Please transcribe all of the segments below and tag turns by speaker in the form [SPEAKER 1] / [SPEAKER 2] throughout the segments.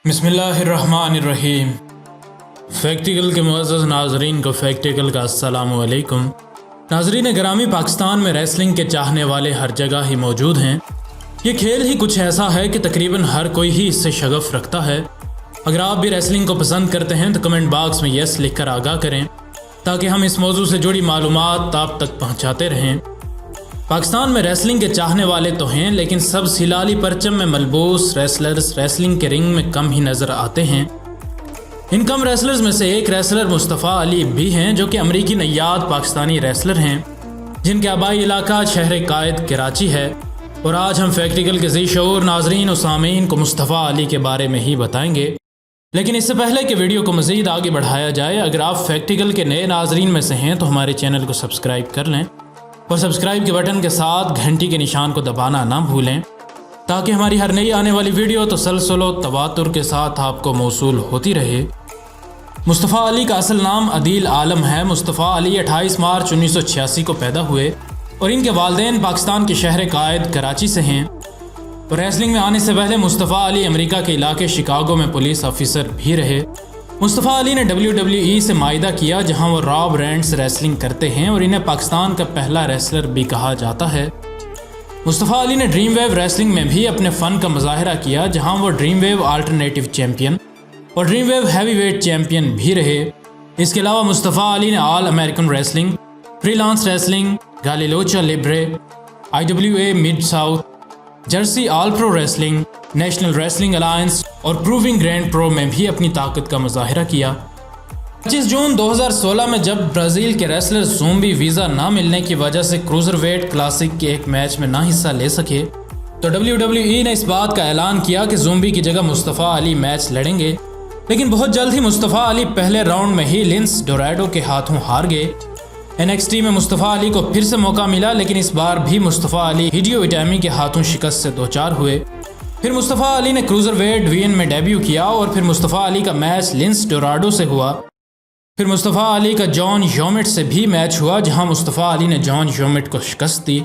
[SPEAKER 1] बिस्मिल्लाहिर्रहमानिर्रहीम। फैक्टिकल के मुअज़्ज़ज़ नाज़रीन को फैक्टिकल का अस्सलामु अलैकुम। नाज़रीन गिरामी, पाकिस्तान में रेसलिंग के चाहने वाले हर जगह ही मौजूद हैं। ये खेल ही कुछ ऐसा है कि तकरीबन हर कोई ही इससे शगफ रखता है। अगर आप भी रेसलिंग को पसंद करते हैं तो कमेंट बॉक्स में यस लिखकर आगाह करें ताकि हम इस मौजू से जुड़ी मालूमात आप तक पहुँचाते रहें। पाकिस्तान में रेसलिंग के चाहने वाले तो हैं, लेकिन सब सिलाली परचम में मलबूस रेसलर्स रेसलिंग के रिंग में कम ही नज़र आते हैं। इन कम रेसलर्स में से एक रेसलर मुस्तफ़ा अली भी हैं, जो कि अमरीकी नैयाद पाकिस्तानी रेसलर हैं, जिनके आबाई इलाका शहर कायद कराची है। और आज हम फैक्टिकल के ज़ी शऊर नाज़रीन और सामीन को मुस्तफ़ा अली के बारे में ही बताएंगे। लेकिन इससे पहले कि वीडियो को मज़ीद आगे बढ़ाया जाए, अगर आप फैक्टिकल के नए नाज़रीन में से हैं तो हमारे चैनल को सब्सक्राइब कर लें और सब्सक्राइब के बटन के साथ घंटी के निशान को दबाना ना भूलें ताकि हमारी हर नई आने वाली वीडियो तसलसल व तवातुर के साथ आपको मौसूल होती रहे। मुस्तफ़ा अली का असल नाम अदील आलम है। मुस्तफ़ा अली 28 मार्च 1986 को पैदा हुए और इनके वालिदैन पाकिस्तान के शहर कायद कराची से हैं। और रेसलिंग में आने से पहले मुस्तफ़ा अली अमेरिका के इलाके शिकागो में पुलिस ऑफिसर भी रहे। मुस्तफ़ा अली ने WWE से मायदा किया, जहां वो रॉ ब्रांड्स रेसलिंग करते हैं और इन्हें पाकिस्तान का पहला रेसलर भी कहा जाता है। मुस्तफ़ा अली ने ड्रीम वेव रेसलिंग में भी अपने फ़न का मुजाहरा किया, जहां वो ड्रीम वेव अल्टरनेटिव चैम्पियन और dream wave heavy weight champion भी रहे। इसके अलावा मुस्तफ़ा अली ने all American wrestling, freelance wrestling, गालिलोचा लिब्रे, IWA mid south, Jersey all pro wrestling, national wrestling alliance और प्रूविंग ग्रैंड प्रो में भी अपनी ताकत का मुजाहरा किया। 25 जून 2016 में जब ब्राज़ील के रेसलर ज़ोंबी वीज़ा ना मिलने की वजह से क्रूज़र वेट क्लासिक के एक मैच में ना हिस्सा ले सके, तो WWE ने इस बात का ऐलान किया कि ज़ोंबी की जगह मुस्तफ़ा अली मैच लड़ेंगे। लेकिन बहुत जल्द ही मुस्तफ़ा अली पहले राउंड में ही लिंस डोराडो के हाथों हार गए। NXT में मुस्तफ़ा अली को फिर से मौका मिला, लेकिन इस बार भी मुस्तफ़ा अली हिडियो इटामी के हाथों शिकस्त से दो चार हुए। फिर मुस्तफ़ा अली ने क्रूज़र वेट डिवीज़न में डेब्यू किया और फिर मुस्तफ़ा अली का मैच लिंस डोराडो से हुआ। फिर मुस्तफ़ा अली का जॉन योमिट से भी मैच हुआ, जहां मुस्तफ़ा अली ने जॉन योमिट को शिकस्त दी।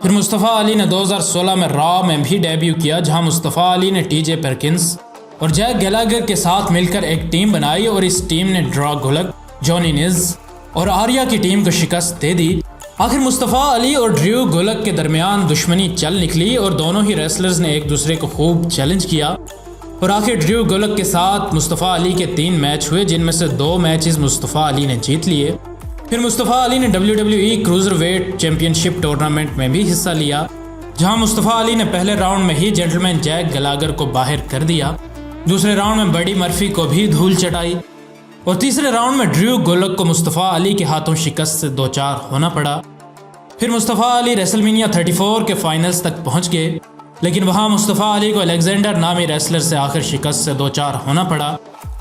[SPEAKER 1] फिर मुस्तफ़ा अली ने 2016 में रॉ में भी डेब्यू किया, जहां मुस्तफ़ा अली ने TJ परकिंस और जैक गैलागर के साथ मिलकर एक टीम बनाई और इस टीम ने ड्रॉ गुलक, जॉनी निज और आर्या की टीम को शिकस्त दे दी। आखिर मुस्तफ़ा अली और ड्रू गुलक के दरमियान दुश्मनी चल निकली और दोनों ही रेसलर्स ने एक दूसरे को खूब चैलेंज किया। और आखिर ड्रू गुलक के साथ मुस्तफ़ा अली के 3 मैच हुए, जिनमें से 2 मैचेस मुस्तफ़ा अली ने जीत लिए। फिर मुस्तफ़ा अली ने WWE cruiser weight championship tournament में भी हिस्सा लिया, जहां मुस्तफ़ा अली ने पहले राउंड में ही जेंटलमैन जैक गैलागर को बाहर कर दिया। दूसरे राउंड में बडी मर्फी को भी धूल चटाई और तीसरे राउंड में ड्रू गुलक को मुस्तफ़ा अली के हाथों शिकस्त से 2-4 होना पड़ा। फिर मुस्तफ़ा अली रेसलमेनिया 34 के फाइनल्स तक पहुंच गए, लेकिन वहां मुस्तफ़ा अली को अलेक्जेंडर नामी रेसलर से आखिर शिकस्त से 2-4 होना पड़ा।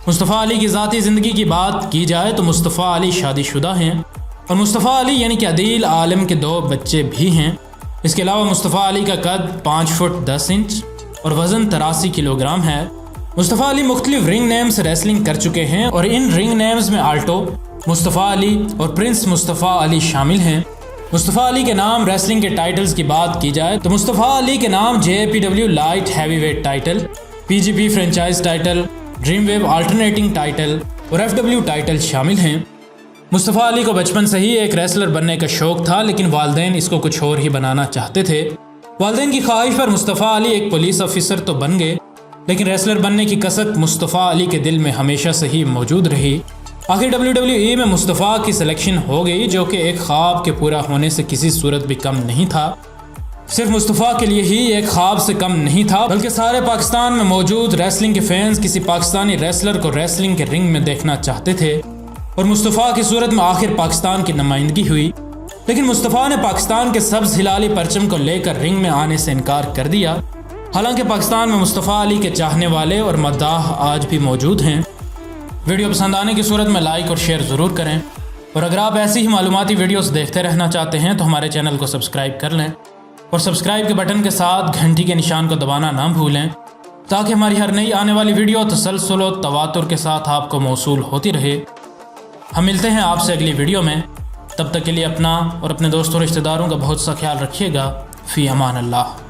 [SPEAKER 1] मुस्तफ़ा अली की ज़ाती ज़िंदगी की बात की जाए तो मुस्तफ़ा अली शादीशुदा हैं और मुस्तफ़ा अली यानी कि अदील आलम के 2 बच्चे भी हैं। इसके अलावा मुस्तफ़ा अली का कद 5 फुट 10 इंच और वज़न 83 किलोग्राम है। मुस्तफ़ा अली मुख्तलिफ रिंग नेम से रेसलिंग कर चुके हैं और इन रिंग नेम्स में आल्टो, मुस्तफ़ा अली और प्रिंस मुस्तफ़ा अली शामिल हैं। मुस्तफ़ा अली के नाम रेसलिंग के टाइटल्स की बात की जाए तो मुस्तफ़ा अली के नाम JPW light heavyweight title, PGP franchise title, dream wave alternating title और FW टाइटल शामिल हैं। मुस्तफ़ा अली को बचपन से ही एक रेसलर बनने का शौक़ था, लेकिन वालिदैन इसको कुछ और ही बनाना चाहते थे। वालिदैन की ख्वाहिश पर मुस्तफ़ा अली एक पुलिस ऑफिसर तो बन गए, लेकिन रेसलर बनने की कसक मुस्तफ़ा अली के दिल में हमेशा से ही मौजूद रही। आखिर WWE में मुस्तफ़ा की सिलेक्शन हो गई, जो कि एक ख्वाब के पूरा होने से किसी सूरत भी कम नहीं था। सिर्फ मुस्तफ़ा के लिए ही एक ख्वाब से कम नहीं था, बल्कि सारे पाकिस्तान में मौजूद रेसलिंग के फैंस किसी पाकिस्तानी रेसलर को रेसलिंग के रिंग में देखना चाहते थे। और मुस्तफ़ा की सूरत में आखिर पाकिस्तान की नुमाइंदगी हुई, लेकिन मुस्तफ़ा ने पाकिस्तान के सब्ज़ हिलाली परचम को लेकर रिंग में आने से इनकार कर दिया। हालांकि पाकिस्तान में मुस्तफ़ा अली के चाहने वाले और मद्दाह आज भी मौजूद हैं। वीडियो पसंद आने की सूरत में लाइक और शेयर ज़रूर करें और अगर आप ऐसी ही मालूमाती वीडियोस देखते रहना चाहते हैं तो हमारे चैनल को सब्सक्राइब कर लें और सब्सक्राइब के बटन के साथ घंटी के निशान को दबाना ना भूलें ताकि हमारी हर नई आने वाली वीडियो तसलसल व तवातुर के साथ आपको मौसूल होती रहे। हम मिलते हैं आपसे अगली वीडियो में। तब तक के लिए अपना और अपने दोस्तों रिश्तेदारों का बहुत सा ख्याल रखिएगा। फ़ी अमान अल्लाह।